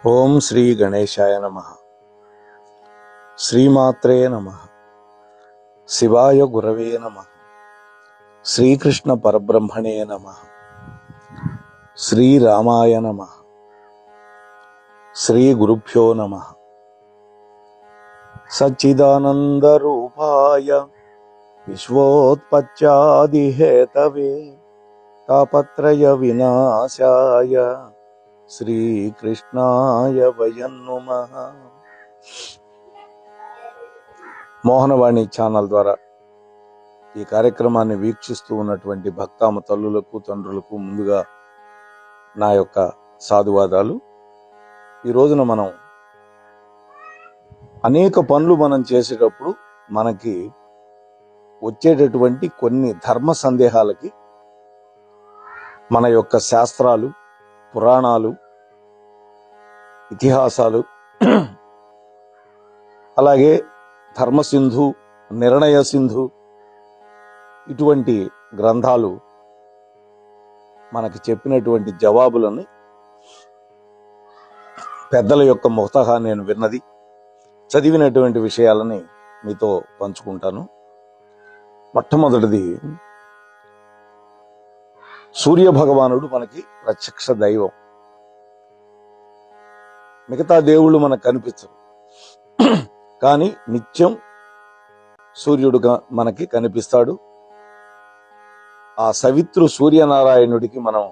ఓం శ్రీ గణేశాయ నమః. శ్రీమాత్రే నమః. శివాయ గురవే నమః. శ్రీకృష్ణ పరబ్రహ్మణే నమః. శ్రీరామాయ నమః. శ్రీ గురుభ్యో నమః. సచ్చిదానంద రూపాయ విశ్వోత్పత్యాదిహేతవే తాపత్రయ వినాశాయ శ్రీకృష్ణాయ వయం నమః. మోహనవాణి ఛానల్ ద్వారా ఈ కార్యక్రమాన్ని వీక్షిస్తూ ఉన్నటువంటి భక్తామ తల్లులకు తండ్రులకు ముందుగా నా యొక్క సాధువాదాలు. ఈ రోజున మనం అనేక పనులు మనం చేసేటప్పుడు మనకి వచ్చేటటువంటి కొన్ని ధర్మ సందేహాలకి మన యొక్క శాస్త్రాలు, పురాణాలు, ఇతిహాసాలు, అలాగే ధర్మసింధు, నిర్ణయ సింధు ఇటువంటి గ్రంథాలు మనకి చెప్పినటువంటి జవాబులను పెద్దల యొక్క ముఖతహా నేను విన్నది, చదివినటువంటి విషయాలని మీతో పంచుకుంటాను. మొట్టమొదటిది, సూర్య భగవానుడు మనకి ప్రత్యక్ష దైవం. మిగతా దేవుళ్ళు మనకు కనిపించరు, కానీ నిత్యం సూర్యుడుగా మనకి కనిపిస్తాడు. ఆ సవిత్రు సూర్యనారాయణుడికి మనం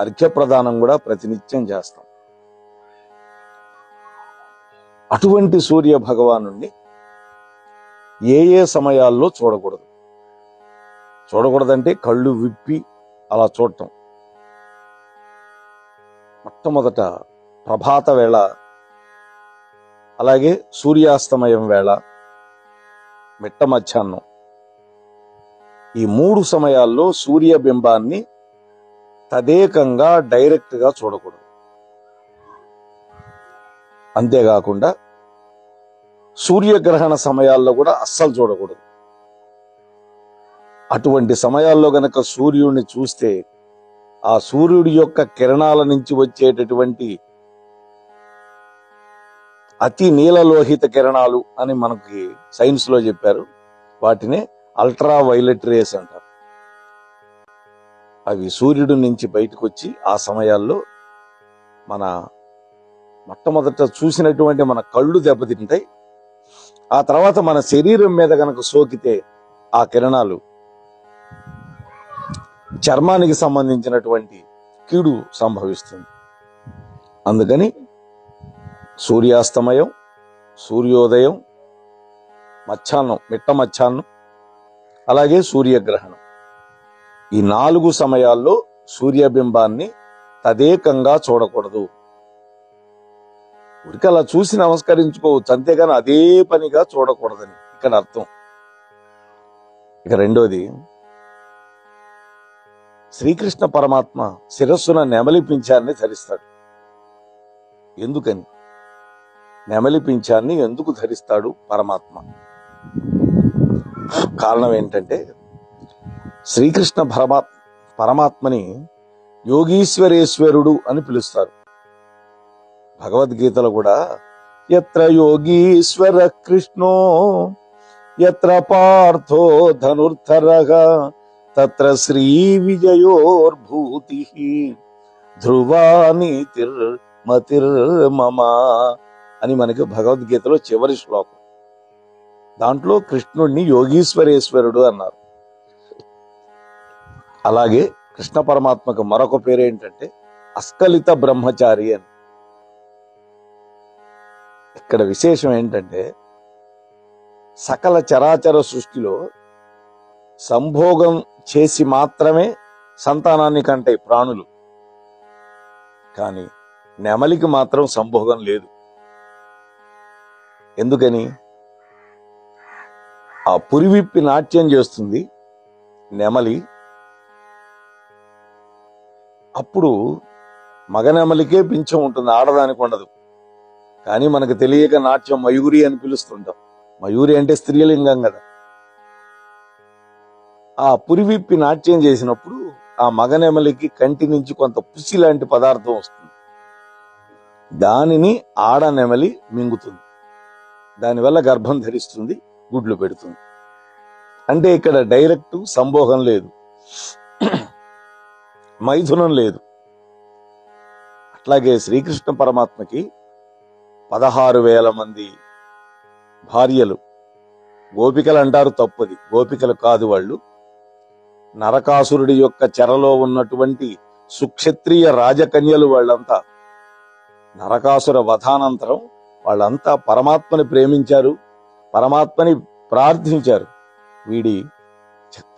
అర్ఘ్యప్రదానం కూడా ప్రతినిత్యం చేస్తాం. అటువంటి సూర్య భగవానుణ్ణి ఏ ఏ సమయాల్లో చూడకూడదు? చూడకూడదంటే కళ్ళు విప్పి అలా చూడటం. మొట్టమొదట ప్రభాత వేళ, అలాగే సూర్యాస్తమయం వేళ, మిట్ట మధ్యాహ్నం, ఈ 3 సమయాల్లో సూర్యబింబాన్ని తదేకంగా డైరెక్ట్ గా చూడకూడదు. అంతేకాకుండా సూర్యగ్రహణ సమయాల్లో కూడా అస్సలు చూడకూడదు. అటువంటి సమయాల్లో గనక సూర్యుడిని చూస్తే ఆ సూర్యుడి యొక్క కిరణాల నుంచి వచ్చేటటువంటి అతి నీలలోహిత కిరణాలు అని మనకి సైన్స్ లో చెప్పారు. వాటినే అల్ట్రా వైలెట్ రేస్ అంటారు. అవి సూర్యుడి నుంచి బయటకు వచ్చి ఆ సమయాల్లో మన మొట్టమొదట చూసినటువంటి మన కళ్ళు దెబ్బతింటాయి. ఆ తర్వాత మన శరీరం మీద గనక సోకితే ఆ కిరణాలు చర్మానికి సంబంధించినటువంటి కీడు సంభవిస్తుంది. అందుకని సూర్యాస్తమయం, సూర్యోదయం, మధ్యాహ్నం, మిట్ట మధ్యాహ్నం, అలాగే సూర్యగ్రహణం, ఈ 4 సమయాల్లో సూర్యబింబాన్ని తదేకంగా చూడకూడదు. ఊరికి అలా చూసి నమస్కరించుకోవచ్చు, అంతేగాని అదే పనిగా చూడకూడదని ఇక్కడ అర్థం. ఇక రెండోది, శ్రీకృష్ణ పరమాత్మ శిరస్సున నెమలి పింఛాన్ని ధరిస్తాడు. ఎందుకని? నెమలి పింఛాన్ని ఎందుకు ధరిస్తాడు పరమాత్మ? కారణం ఏంటంటే, శ్రీకృష్ణ పరమాత్మని యోగీశ్వరేశ్వరుడు అని పిలుస్తారు. భగవద్గీతలో కూడా యత్ర యోగీశ్వర కృష్ణో యత్ర పార్థో ధనుర్ధరః తత్ర శ్రీ విజయోర్భూతి ధ్రువా నీతిర్మతిర్మమ అని మనకి భగవద్గీతలో చివరి శ్లోకం. దాంట్లో కృష్ణుడిని యోగీశ్వరేశ్వరుడు అన్నారు. అలాగే కృష్ణ పరమాత్మకు మరొక పేరు ఏంటంటే అస్కలిత బ్రహ్మచారి అని. ఇక్కడ విశేషం ఏంటంటే, సకల చరాచర సృష్టిలో సంభోగం చేసి మాత్రమే సంతానాన్ని కంటాయి ప్రాణులు, కానీ నెమలికి మాత్రం సంభోగం లేదు. ఎందుకని? ఆ పురివిప్పి నాట్యం చేస్తుంది నెమలి. అప్పుడు మగ నెమలికే పింఛం ఉంటుంది, ఆడదానికి ఉండదు. కానీ మనకు తెలియక నాట్యం మయూరి అని పిలుస్తుంటాం. మయూరి అంటే స్త్రీలింగం కదా. ఆ పురివిప్పి నాట్యం చేసినప్పుడు ఆ మగ నెమలికి కంటి నుంచి కొంత పుసి లాంటి పదార్థం వస్తుంది. దానిని ఆడ నెమలి మింగుతుంది. దానివల్ల గర్భం ధరిస్తుంది, గుడ్లు పెడుతుంది. అంటే ఇక్కడ డైరెక్ట్ సంభోగం లేదు, మైథునం లేదు. అట్లాగే శ్రీకృష్ణ పరమాత్మకి 16,000 మంది భార్యలు. గోపికలు అంటారు, తప్పది, గోపికలు కాదు వాళ్ళు. నరకాసురుడి యొక్క చెరలో ఉన్నటువంటి సుక్షత్రియ రాజకన్యలు వాళ్ళంతా. నరకాసుర వధానంతరం వాళ్ళంతా పరమాత్మని ప్రేమించారు, పరమాత్మని ప్రార్థించారు. వీడి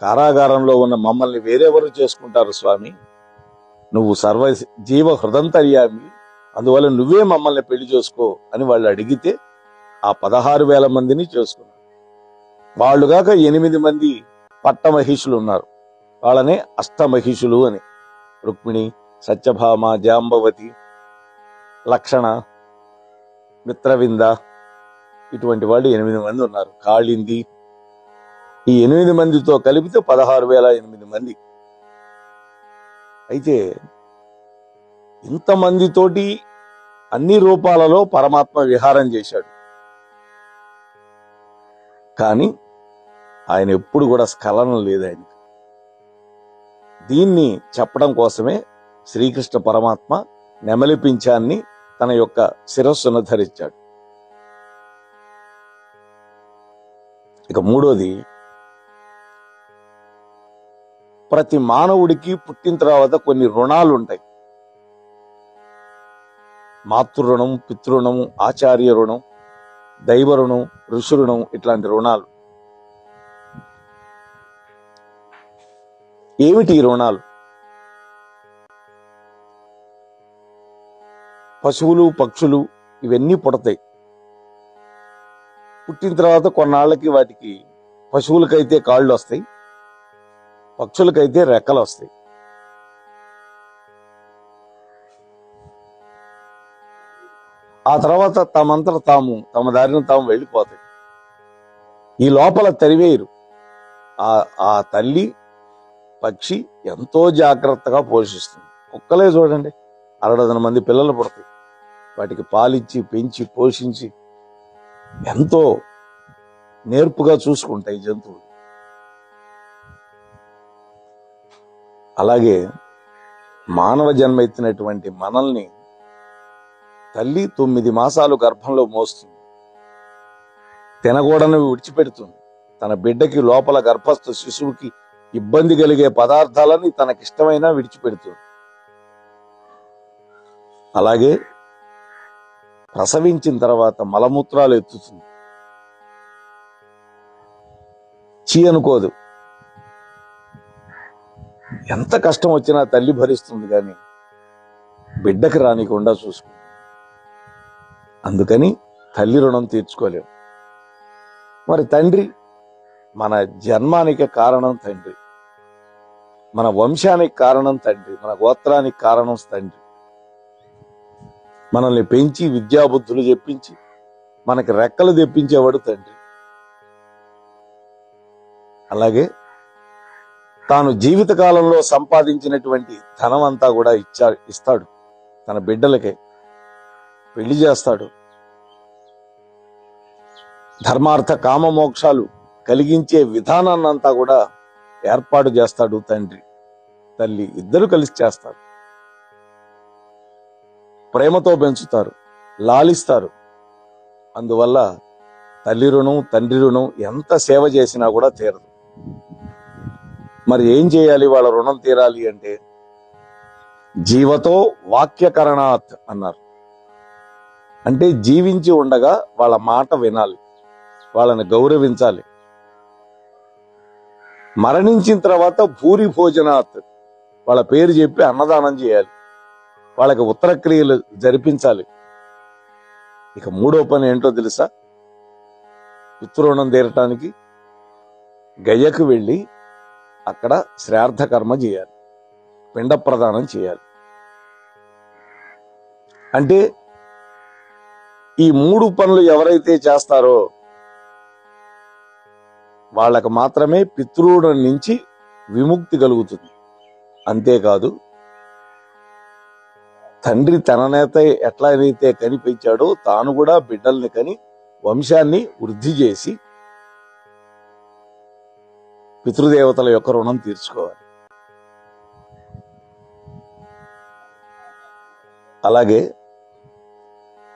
కారాగారంలో ఉన్న మమ్మల్ని వేరెవరు చేసుకుంటారు స్వామి, నువ్వు సర్వ జీవ హృదంతర్యామి, అందువల్ల నువ్వే మమ్మల్ని పెళ్లి చేసుకో అని వాళ్ళు అడిగితే ఆ 16,000 మందిని చేసుకున్నారు. వాళ్ళుగాక 8 మంది పట్టమహిషులు ఉన్నారు. వాళ్ళనే అష్టమహిషులు అని. రుక్మిణి, సత్యభామ, జాంబవతి, లక్షణ, మిత్రవింద, ఇటువంటి వాళ్ళు 8 మంది ఉన్నారు. కాళింది. ఈ 8 మందితో కలిపితే 16,008 మంది. అయితే ఇంతమందితోటి అన్ని రూపాలలో పరమాత్మ విహారం చేశాడు. కానీ ఆయన ఎప్పుడు కూడా స్ఖలనం లేదు ఆయనకి. దీన్ని చెప్పడం కోసమే శ్రీకృష్ణ పరమాత్మ నెమలి పింఛాన్ని తన యొక్క శిరస్సును ధరించాడు. ఇక మూడోది, ప్రతి మానవుడికి పుట్టిన తర్వాత కొన్ని రుణాలు ఉంటాయి. మాతృ-రుణం, పితృ-రుణం, ఆచార్య రుణం, దైవ రుణం, ఋషి రుణం, ఇట్లాంటి రుణాలు. ఏమిటి ఈ రుణాలు? పశువులు, పక్షులు ఇవన్నీ పుడతాయి. పుట్టిన తర్వాత కొన్నాళ్ళకి వాటికి, పశువులకైతే కాళ్ళు వస్తాయి, పక్షులకైతే రెక్కలు వస్తాయి. ఆ తర్వాత తమంతట తాము తమ దారిన తాము వెళ్ళిపోతాయి. ఈ లోపల తరివేయరు. ఆ తల్లి పక్షి ఎంతో జాగ్రత్తగా పోషిస్తుంది. కుక్కలే చూడండి, 60 మంది పిల్లలు పుడతాయి. వాటికి పాలిచ్చి, పెంచి, పోషించి ఎంతో నేర్పుగా చూసుకుంటాయి జంతువులు. అలాగే మానవ జన్మ ఎత్తినటువంటి మనల్ని తల్లి 9 మాసాలు గర్భంలో మోస్తుంది. తినకూడనివి విడిచిపెడుతుంది. తన బిడ్డకి, లోపల గర్భస్థ శిశువుకి ఇబ్బంది కలిగే పదార్థాలని తనకిష్టమైన విడిచిపెడుతుంది. అలాగే ప్రసవించిన తర్వాత మలమూత్రాలు ఎత్తుతుంది. చీ అనుకోదు. ఎంత కష్టం వచ్చినా తల్లి భరిస్తుంది, కానీ బిడ్డకి రానికుండా చూసుకుంటుంది. అందుకని తల్లి రుణం తీర్చుకోలేము. మరి తండ్రి, మన జన్మానికి కారణం తండ్రి, మన వంశానికి కారణం తండ్రి, మన గోత్రానికి కారణం తండ్రి. మనల్ని పెంచి విద్యాబుద్ధులు చెప్పించి మనకి రెక్కలు తెప్పించేవాడు తండ్రి. అలాగే తాను జీవితకాలంలో సంపాదించినటువంటి ధనం అంతా కూడా ఇస్తాడు తన బిడ్డలకే. పెళ్లి చేస్తాడు. ధర్మార్థ కామ మోక్షాలు కలిగించే విధానాన్నంతా కూడా ఏర్పాటు చేస్తాడు తండ్రి. తల్లి ఇద్దరు కలిసి చేస్తారు. ప్రేమతో పెంచుతారు, లాలిస్తారు. అందువల్ల తల్లి రుణం, తండ్రి రుణం ఎంత సేవ చేసినా కూడా తీరదు. మరి ఏం చేయాలి వాళ్ళ రుణం తీరాలి అంటే? జీవతో వాక్యకరణాత్ అన్నారు. అంటే జీవించి ఉండగా వాళ్ళ మాట వినాలి, వాళ్ళని గౌరవించాలి. మరణించిన తర్వాత భూరి భోజనాత్, వాళ్ళ పేరు చెప్పి అన్నదానం చేయాలి, వాళ్ళకి ఉత్తరక్రియలు జరిపించాలి. ఇక మూడో పని ఏంటో తెలుసా? పితృణం తీరటానికి గయకు వెళ్ళి అక్కడ శ్రాద్ధ కర్మ చేయాలి, పిండ ప్రదానం చేయాలి. అంటే ఈ 3 పనులు ఎవరైతే చేస్తారో వాళ్ళకు మాత్రమే పితృణం నుంచి విముక్తి కలుగుతుంది. అంతేకాదు, తండ్రి తననేత ఎట్లా అయితే కనిపించాడో తాను కూడా బిడ్డల్ని కని వంశాన్ని వృద్ధి చేసి పితృదేవతల యొక్క రుణం తీర్చుకోవాలి. అలాగే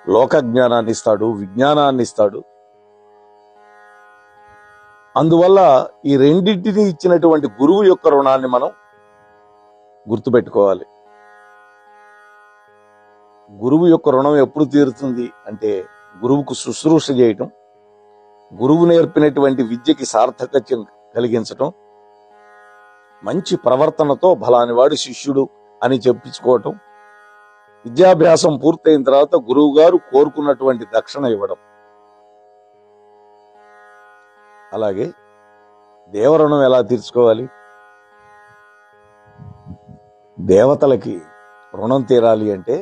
లోక జ్ఞానాన్ని ఇస్తాడు, విజ్ఞానాన్ని ఇస్తాడు. అందువల్ల ఈ రెండింటిని ఇచ్చినటువంటి గురువు యొక్క రుణాన్ని మనం గుర్తుపెట్టుకోవాలి. గురువు యొక్క రుణం ఎప్పుడు తీరుతుంది అంటే గురువుకు శుశ్రూష చేయటం, గురువు నేర్పినటువంటి విద్యకి సార్థకత్యం కలిగించటం, మంచి ప్రవర్తనతో ఫలానివాడు శిష్యుడు అని చెప్పించుకోవటం, విద్యాభ్యాసం పూర్తయిన తర్వాత గురువు గారు కోరుకున్నటువంటి దక్షిణ ఇవ్వడం. అలాగే దేవరుణం ఎలా తీర్చుకోవాలి? దేవతలకి రుణం తీరాలి అంటే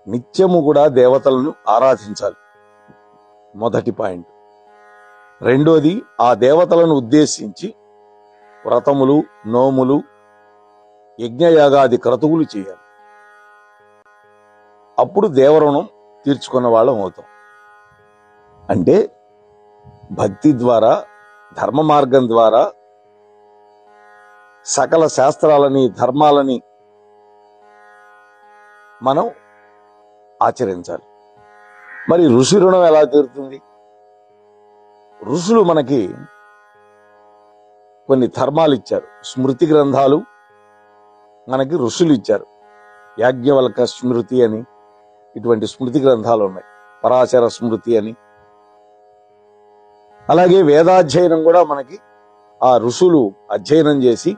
నిత్యము కూడా దేవతలను ఆరాధించాలి, మొదటి పాయింట్. రెండోది, ఆ దేవతలను ఉద్దేశించి వ్రతములు, నోములు, యజ్ఞయాగాది క్రతువులు చేయాలి. అప్పుడు దేవరుణం తీర్చుకున్న వాళ్ళం అవుతాం. అంటే భక్తి ద్వారా, ధర్మ మార్గం ద్వారా సకల శాస్త్రాలని, ధర్మాలని మనం ఆచరించాలి. మరి ఋషి రుణం ఎలా తీరుతుంది? ఋషులు మనకి కొన్ని ధర్మాలు ఇచ్చారు, స్మృతి గ్రంథాలు మనకి ఋషులు ఇచ్చారు. యాజ్ఞవల్క స్మృతి అని ఇటువంటి స్మృతి గ్రంథాలు ఉన్నాయి, పరాశర స్మృతి అని. అలాగే వేదాధ్యయనం కూడా మనకి ఆ ఋషులు అధ్యయనం చేసి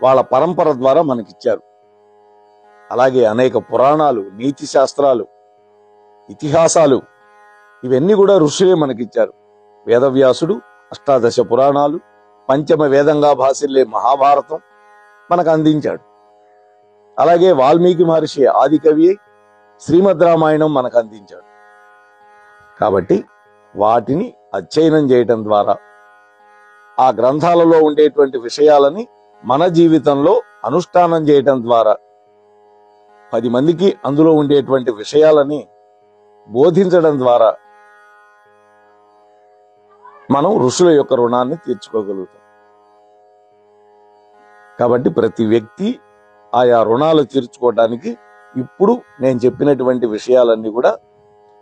వాళ్ళ పరంపర ద్వారా మనకిచ్చారు. అలాగే అనేక పురాణాలు, నీతి శాస్త్రాలు, ఇతిహాసాలు, ఇవన్నీ కూడా ఋషులే మనకిచ్చారు. వేదవ్యాసుడు అష్టాదశ పురాణాలు, పంచమ వేదంగా భాసిల్లే మహాభారతం మనకు అందించాడు. అలాగే వాల్మీకి మహర్షి ఆది కవి శ్రీమద్ రామాయణం మనకు అందించాడు. కాబట్టి వాటిని అధ్యయనం చేయటం ద్వారా, ఆ గ్రంథాలలో ఉండేటువంటి విషయాలని మన జీవితంలో అనుష్ఠానం చేయటం ద్వారా, 10 మందికి అందులో ఉండేటువంటి విషయాలని బోధించడం ద్వారా మనం ఋషుల యొక్క రుణాన్ని తీర్చుకోగలుగుతాం. కాబట్టి ప్రతి వ్యక్తి ఆయా రుణాలు తీర్చుకోవడానికి ఇప్పుడు నేను చెప్పినటువంటి విషయాలన్నీ కూడా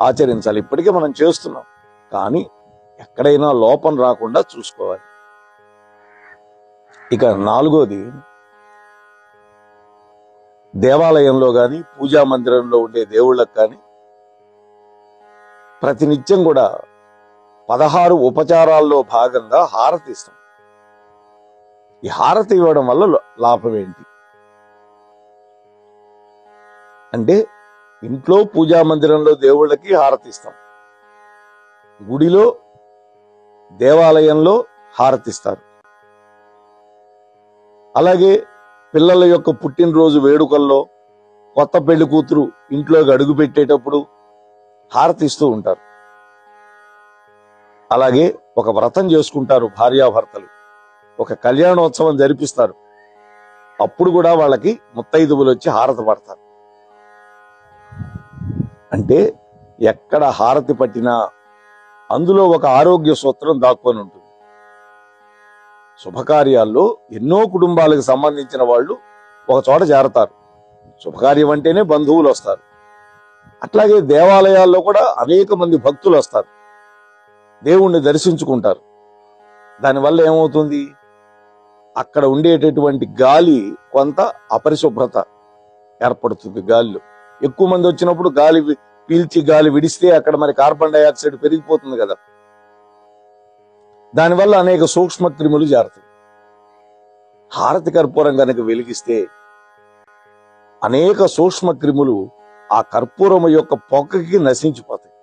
ఆచరించాలి. ఇప్పటికే మనం చేస్తున్నాం, కానీ ఎక్కడైనా లోపం రాకుండా చూసుకోవాలి. ఇక 4వది, దేవాలయంలో కానీ పూజా మందిరంలో ఉండే దేవుళ్ళకు కానీ ప్రతినిత్యం కూడా 16 ఉపచారాల్లో భాగంగా హారతి ఇస్తాం. ఈ హారతి ఇవ్వడం వల్ల లాభం ఏంటి అంటే, ఇంట్లో పూజా మందిరంలో దేవుళ్ళకి హారతి ఇస్తాం, గుడిలో దేవాలయంలో హారతిస్తారు. అలాగే పిల్లల యొక్క పుట్టినరోజు వేడుకల్లో, కొత్త పెళ్లి కూతురు ఇంట్లోకి అడుగు పెట్టేటప్పుడు హారతిస్తూ ఉంటారు. అలాగే ఒక వ్రతం చేసుకుంటారు భార్యాభర్తలు, ఒక కళ్యాణోత్సవం జరిపిస్తారు, అప్పుడు కూడా వాళ్ళకి ముత్తైదువులు వచ్చి హారతి పడతారు. అంటే ఎక్కడ హారతి పట్టినా అందులో ఒక ఆరోగ్య సూత్రం దాక్కొని ఉంటుంది. శుభకార్యాల్లో ఎన్నో కుటుంబాలకు సంబంధించిన వాళ్ళు ఒక చోట చేరతారు. శుభకార్యం అంటేనే బంధువులు వస్తారు. అట్లాగే దేవాలయాల్లో కూడా అనేక మంది భక్తులు వస్తారు, దేవుణ్ణి దర్శించుకుంటారు. దానివల్ల ఏమవుతుంది, అక్కడ ఉండేటటువంటి గాలి కొంత అపరిశుభ్రత ఏర్పడుతుంది. గాలిలో ఎక్కువ మంది వచ్చినప్పుడు గాలి పీల్చి గాలి విడిస్తే అక్కడ మరి కార్బన్ డైఆక్సైడ్ పెరిగిపోతుంది కదా, దానివల్ల అనేక సూక్ష్మ క్రిములు చేరతాయి. హారతి కర్పూరం కనుక వెలిగిస్తే అనేక సూక్ష్మ క్రిములు ఆ కర్పూరం యొక్క పొగకి నశించిపోతాయి.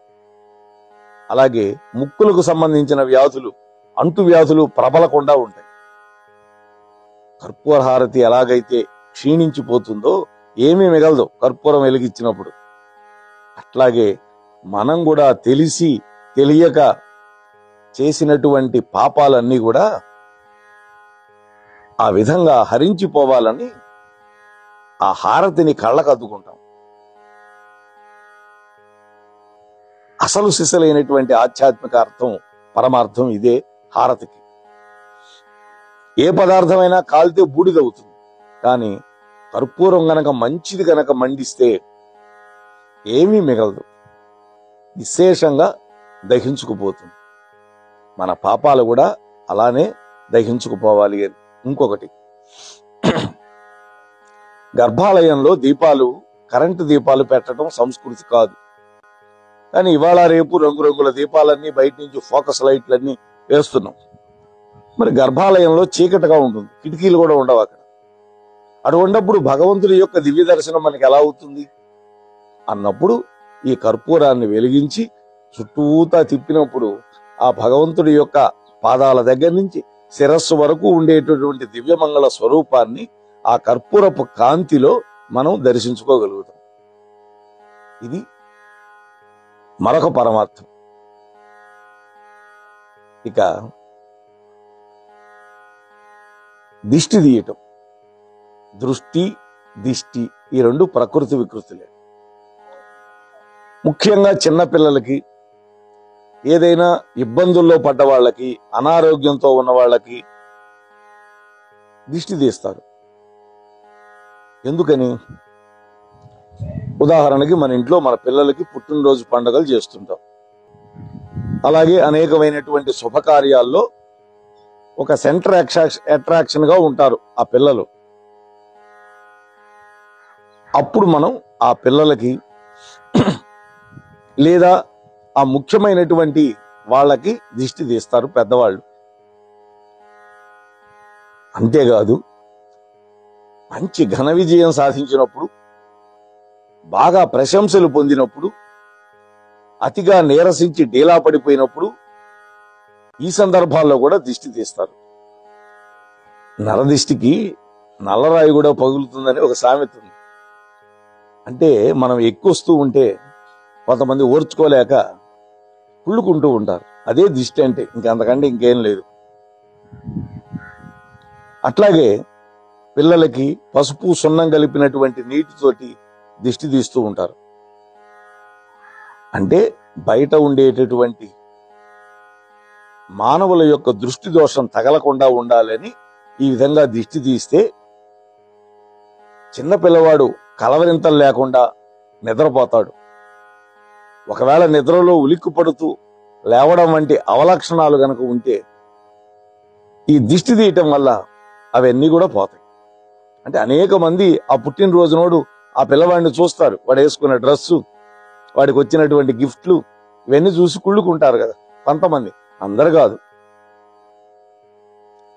అలాగే ముక్కులకు సంబంధించిన వ్యాధులు, అంటు వ్యాధులు ప్రబలకుండా ఉంటాయి. కర్పూర హారతి ఎలాగైతే క్షీణించిపోతుందో, ఏమీ మిగలదు కర్పూరం వెలిగించినప్పుడు, అట్లాగే మనం కూడా తెలిసి తెలియక చేసినటువంటి పాపాలన్నీ కూడా ఆ విధంగా హరించిపోవాలని ఆ హారతిని కళ్ళకు అద్దుకుంటాం. అసలు సిసలైనటువంటి ఆధ్యాత్మిక అర్థం, పరమార్థం ఇదే హారతికి. ఏ పదార్థమైనా కాలితే బూడిదవుతుంది, కానీ కర్పూరం గనక మంచిది గనక మండిస్తే ఏమీ మిగలదు, విశేషంగా దహించుకుపోతుంది. మన పాపాలు కూడా అలానే దహించుకుపోవాలి అని. ఇంకొకటి, గర్భాలయంలో దీపాలు, కరెంటు దీపాలు పెట్టడం సంస్కృతి కాదు. కానీ ఇవాళ రేపు రంగురంగుల దీపాలన్నీ బయట నుంచి ఫోకస్ లైట్లన్నీ వేస్తున్నాం. మరి గర్భాలయంలో చీకటిగా ఉంటుంది, కిటికీలు కూడా ఉండవు అక్కడ. అటువంటిప్పుడు భగవంతుడి యొక్క దివ్య దర్శనం మనకి ఎలా అవుతుంది అన్నప్పుడు ఈ కర్పూరాన్ని వెలిగించి చుట్టూతా తిప్పినప్పుడు ఆ భగవంతుడి యొక్క పాదాల దగ్గర నుంచి శిరస్సు వరకు ఉండేటటువంటి దివ్యమంగళ స్వరూపాన్ని ఆ కర్పూరపు కాంతిలో మనం దర్శించుకోగలుగుతాం. ఇది మరొక పరమార్థం. ఇక దిష్టి తీయటం, దృష్టి, దిష్టి ఈ రెండు ప్రకృతి వికృతులే. ముఖ్యంగా చిన్నపిల్లలకి, ఏదైనా ఇబ్బందుల్లో పడ్డ వాళ్ళకి, అనారోగ్యంతో ఉన్న వాళ్ళకి దిష్టి తీస్తారు. ఎందుకని? ఉదాహరణకి మన ఇంట్లో మన పిల్లలకి పుట్టినరోజు పండుగలు చేస్తుంటాం. అలాగే అనేకమైనటువంటి శుభకార్యాల్లో ఒక సెంటర్ అట్రాక్షన్ గా ఉంటారు ఆ పిల్లలు. అప్పుడు మనం ఆ పిల్లలకి లేదా ఆ ముఖ్యమైనటువంటి వాళ్ళకి దిష్టి తీస్తారు పెద్దవాళ్ళు. అంతేకాదు, మంచి ఘన విజయం సాధించినప్పుడు, బాగా ప్రశంసలు పొందినప్పుడు, అతిగా నీరసించి డీలా పడిపోయినప్పుడు ఈ సందర్భాల్లో కూడా దిష్టి తీస్తారు. నరదిష్టికి నల్లరాయి కూడా పగులుతుందని ఒక సామెత ఉంది. అంటే మనం ఎక్కువస్తూ ఉంటే కొంతమంది ఓర్చుకోలేక కుళ్ళుకుంటూ ఉంటారు. అదే దిష్టి అంటే, ఇంకంతకంటే ఇంకేం లేదు. అట్లాగే పిల్లలకి పసుపు సున్నం కలిపినటువంటి నీటితోటి దిష్టి తీస్తూ ఉంటారు. అంటే బయట ఉండేటటువంటి మానవుల యొక్క దృష్టి దోషం తగలకుండా ఉండాలని ఈ విధంగా దిష్టి తీస్తే చిన్న పిల్లవాడు కలవరింతలు లేకుండా నిద్రపోతాడు. ఒకవేళ నిద్రలో ఉలిక్కి పడుతూ లేవడం వంటి అవలక్షణాలు గనక ఉంటే ఈ దిష్టి తీయటం వల్ల అవన్నీ కూడా పోతాయి. అంటే అనేక మంది ఆ పుట్టినరోజు నాడు ఆ పిల్లవాడిని చూస్తారు, వాడు వేసుకున్న డ్రెస్సు, వాడికి వచ్చినటువంటి గిఫ్ట్లు, ఇవన్నీ చూసి కుళ్ళుకుంటారు కదా కొంతమంది, అందరు కాదు.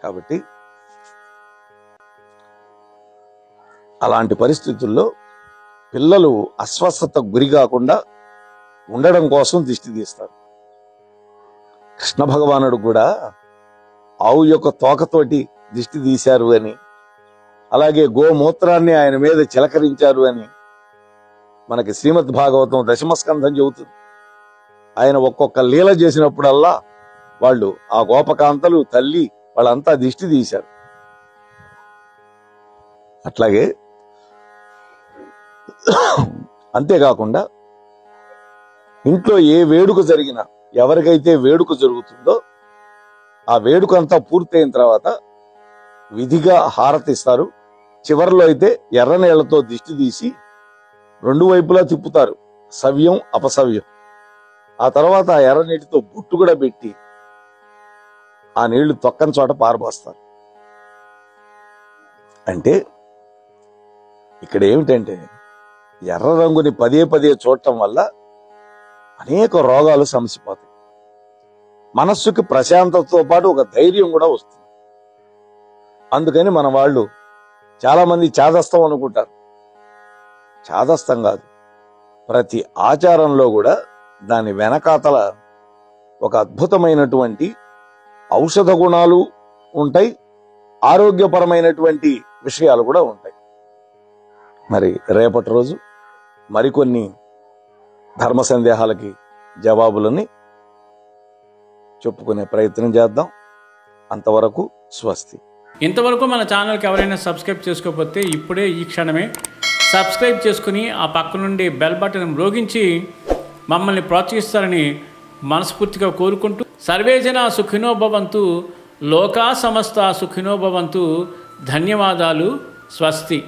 కాబట్టి అలాంటి పరిస్థితుల్లో పిల్లలు అస్వస్థతకు గురి కాకుండా ఉండడం కోసం దిష్టి తీస్తారు. కృష్ణ భగవానుడు కూడా ఆవు యొక్క తోకతోటి దిష్టి తీశారు అని, అలాగే గోమూత్రాన్ని ఆయన మీద చిలకరించారు అని మనకి శ్రీమద్ భాగవతం దశమస్కంధం చెబుతుంది. ఆయన ఒక్కొక్క లీల చేసినప్పుడల్లా వాళ్ళు ఆ గోపకాంతలు తల్లి వాళ్ళంతా దిష్టి తీశారు. అట్లాగే అంతేకాకుండా ఇంట్లో ఏ వేడుక జరిగినా, ఎవరికైతే వేడుక జరుగుతుందో ఆ వేడుక అంతా పూర్తయిన తర్వాత విధిగా హారతిస్తారు. చివరిలో అయితే ఎర్ర నీళ్లతో దిష్టి తీసి రెండు వైపులా తిప్పుతారు, సవ్యం అపసవ్యం. ఆ తర్వాత ఆ ఎర్ర నీటితో బొట్టు కూడా పెట్టి ఆ నీళ్లు తొక్కని చోట పారబోస్తారు. అంటే ఇక్కడ ఏమిటంటే, ఎర్ర రంగుని పదే పదే చూడటం వల్ల అనేక రోగాలు సమసిపోతాయి. మనస్సుకి ప్రశాంతతతో పాటు ఒక ధైర్యం కూడా వస్తుంది. అందుకని మన వాళ్ళు చాలా మంది చాదస్తం అనుకుంటారు. చాదస్తం కాదు, ప్రతి ఆచారంలో కూడా దాని వెనకాతల ఒక అద్భుతమైనటువంటి ఔషధ గుణాలు ఉంటాయి, ఆరోగ్యపరమైనటువంటి విషయాలు కూడా ఉంటాయి. మరి రేపటి రోజు మరికొన్ని ధర్మ సందేహాలకి జవాబులని చెప్పుకునే ప్రయత్నం చేద్దాం. అంతవరకు స్వస్తి. ఇంతవరకు మన ఛానల్కి ఎవరైనా సబ్స్క్రైబ్ చేసుకోకపోతే ఇప్పుడే ఈ క్షణమే సబ్స్క్రైబ్ చేసుకుని ఆ పక్క నుండి బెల్ బటన్ మ్రోగించి మమ్మల్ని ప్రోత్సహిస్తారని మనస్ఫూర్తిగా కోరుకుంటూ, సర్వేజన సుఖినో భవంతు, లోకా సమస్త సుఖినో భవంతు. ధన్యవాదాలు. స్వస్తి.